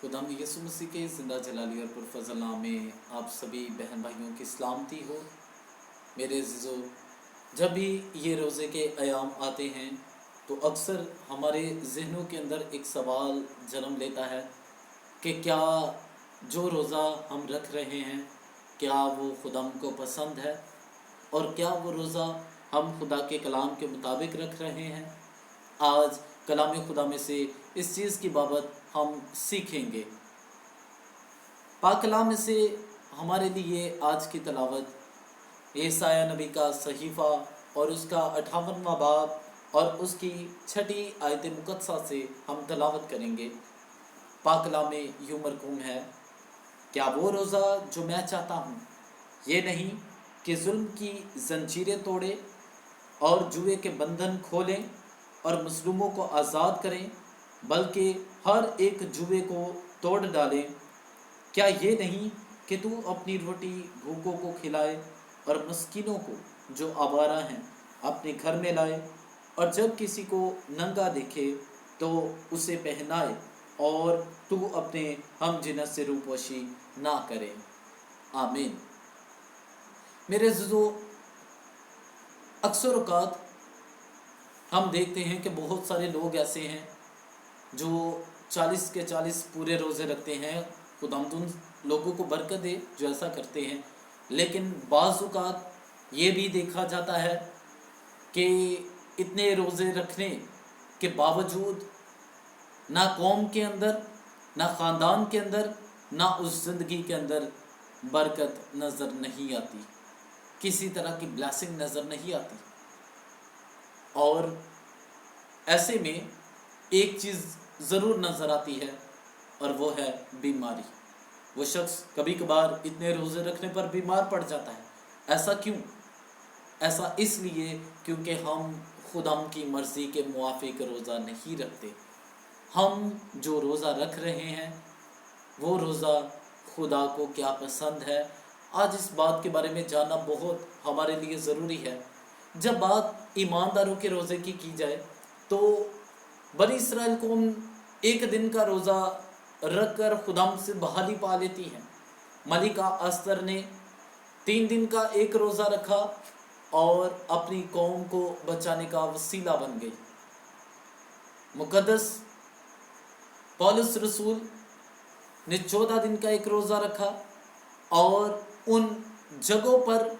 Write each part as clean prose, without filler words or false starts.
खुदाम यीशु मसीह के ज़िंदा जलाली और पुरफ़ज़ल नाम में आप सभी बहन भाइयों की सलामती हो। मेरे अज़ीज़ों, जब भी ये रोज़े के अयाम आते हैं तो अक्सर हमारे ज़हनों के अंदर एक सवाल जन्म लेता है कि क्या जो रोज़ा हम रख रहे हैं क्या वो खुदाम को पसंद है, और क्या वो रोज़ा हम खुदा के कलाम के मुताबिक रख रहे हैं। आज कलाम खुदा में से इस चीज़ की बाबत हम सीखेंगे। पाक कलाम में से हमारे लिए आज की तलावत यशायाह नबी का सहीफ़ा और उसका 58वां बाब और उसकी 6ठी आयत मुक़द्दसा से हम तलावत करेंगे। पाक कलाम में यूँ मरकूम है, क्या वो रोज़ा जो मैं चाहता हूँ ये नहीं कि जुल्म की जंजीरें तोड़े और जुए के बंधन खोलें और मज़लूमों को आज़ाद करें, बल्कि हर एक जुए को तोड़ डालें। क्या ये नहीं कि तू अपनी रोटी भूखों को खिलाए और मस्कीनों को जो आवारा हैं अपने घर में लाए, और जब किसी को नंगा देखे तो उसे पहनाए, और तू अपने हम जिन्नत से रूपोशी ना करे। आमीन। मेरे अज़ीज़ों, अक्सर औक़ात हम देखते हैं कि बहुत सारे लोग ऐसे हैं जो 40 के 40 पूरे रोज़े रखते हैं। खुदावंद उन लोगों को बरकत दे जो ऐसा करते हैं, लेकिन बाज़ औक़ात ये भी देखा जाता है कि इतने रोज़े रखने के बावजूद ना कौम के अंदर, ना ख़ानदान के अंदर, ना उस ज़िंदगी के अंदर बरकत नज़र नहीं आती, किसी तरह की ब्लेसिंग नज़र नहीं आती। और ऐसे में एक चीज़ ज़रूर नज़र आती है और वो है बीमारी। वो शख्स कभी कभार इतने रोज़े रखने पर बीमार पड़ जाता है। ऐसा क्यों? ऐसा इसलिए क्योंकि हम खुदाम की मर्ज़ी के मुआफ़िक रोज़ा नहीं रखते। हम जो रोज़ा रख रहे हैं वो रोज़ा खुदा को क्या पसंद है, आज इस बात के बारे में जानना बहुत हमारे लिए ज़रूरी है। जब बात ईमानदारों के रोज़े की जाए तो बनी इसराइल कौम एक दिन का रोज़ा रख कर खुदाम से बहाली पा लेती है। मलिका अस्तर ने 3 दिन का एक रोज़ा रखा और अपनी कौम को बचाने का वसीला बन गई। मुक़द्दस पौलुस रसूल ने 14 दिन का एक रोज़ा रखा और उन जगहों पर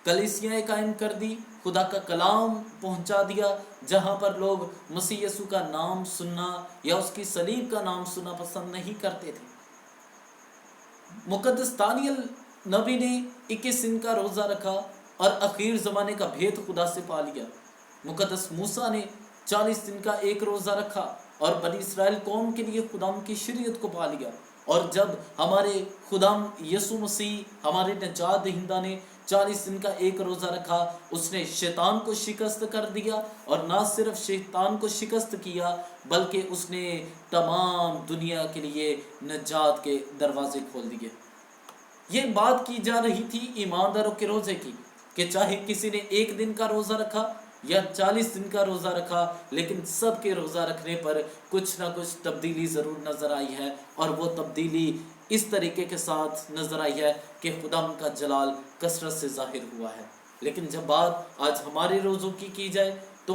कलीसियाएं कायम कर दी, खुदा का कलाम पहुंचा दिया जहां पर लोग मसीह यीशु का नाम सुनना या उसकी सलीब का नाम सुनना पसंद नहीं करते थे। मुक़द्दस दानियल नबी ने 21 दिन का रोज़ा रखा और आखिर ज़माने का भेद खुदा से पा लिया। मुक़द्दस मूसा ने 40 दिन का एक रोज़ा रखा और बनी इसराइल कौम के लिए खुदाम की शरीयत को पा लिया। और जब हमारे खुदाम यीशु मसीह हमारे नजात दहिंदा ने 40 दिन का एक रोज़ा रखा, उसने शैतान को शिकस्त कर दिया, और ना सिर्फ शैतान को शिकस्त किया बल्कि उसने तमाम दुनिया के लिए नजात के दरवाजे खोल दिए। ये बात की जा रही थी ईमानदारों के रोज़े की कि चाहे किसी ने एक दिन का रोज़ा रखा या 40 दिन का रोज़ा रखा, लेकिन सब के रोज़ा रखने पर कुछ ना कुछ तब्दीली ज़रूर नज़र आई है। और वो तब्दीली इस तरीके के साथ नज़र आई है कि खुदाम का जलाल कसरत से ज़ाहिर हुआ है। लेकिन जब बात आज हमारे रोज़ों की जाए तो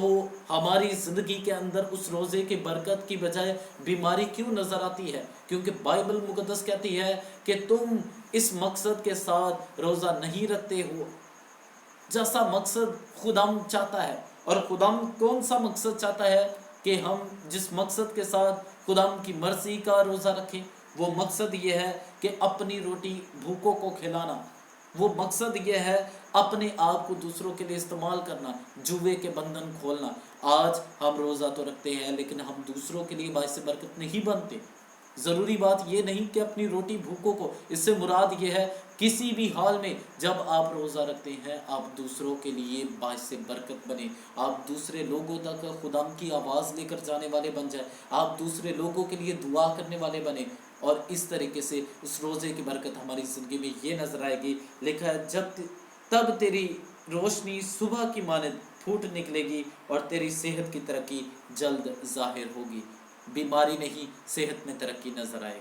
हमारी ज़िंदगी के अंदर उस रोज़े की बरकत की बजाय बीमारी क्यों नज़र आती है? क्योंकि बाइबल मुक़द्दस कहती है कि तुम इस मकसद के साथ रोज़ा नहीं रखते हो जैसा मकसद खुदाम चाहता है। और खुदाम कौन सा मकसद चाहता है कि हम जिस मकसद के साथ खुदाम की मर्ज़ी का रोज़ा रखें, वो मकसद ये है कि अपनी रोटी भूखों को खिलाना। वो मकसद ये है अपने आप को दूसरों के लिए इस्तेमाल करना, जुए के बंधन खोलना। आज हम रोज़ा तो रखते हैं लेकिन हम दूसरों के लिए बाइस बरकत नहीं बनते। ज़रूरी बात ये नहीं कि अपनी रोटी भूखों को, इससे मुराद ये है किसी भी हाल में जब आप रोज़ा रखते हैं आप दूसरों के लिए बाइस बरकत बने, आप दूसरे लोगों तक खुदाम की आवाज़ लेकर जाने वाले बन जाए, आप दूसरे लोगों के लिए दुआ करने वाले बने। और इस तरीके से उस रोज़े की बरकत हमारी ज़िंदगी में ये नज़र आएगी। लिखा है, तब तेरी रोशनी सुबह की मानद फूट निकलेगी और तेरी सेहत की तरक्की जल्द ज़ाहिर होगी। बीमारी नहीं, सेहत में तरक्की नज़र आएगी।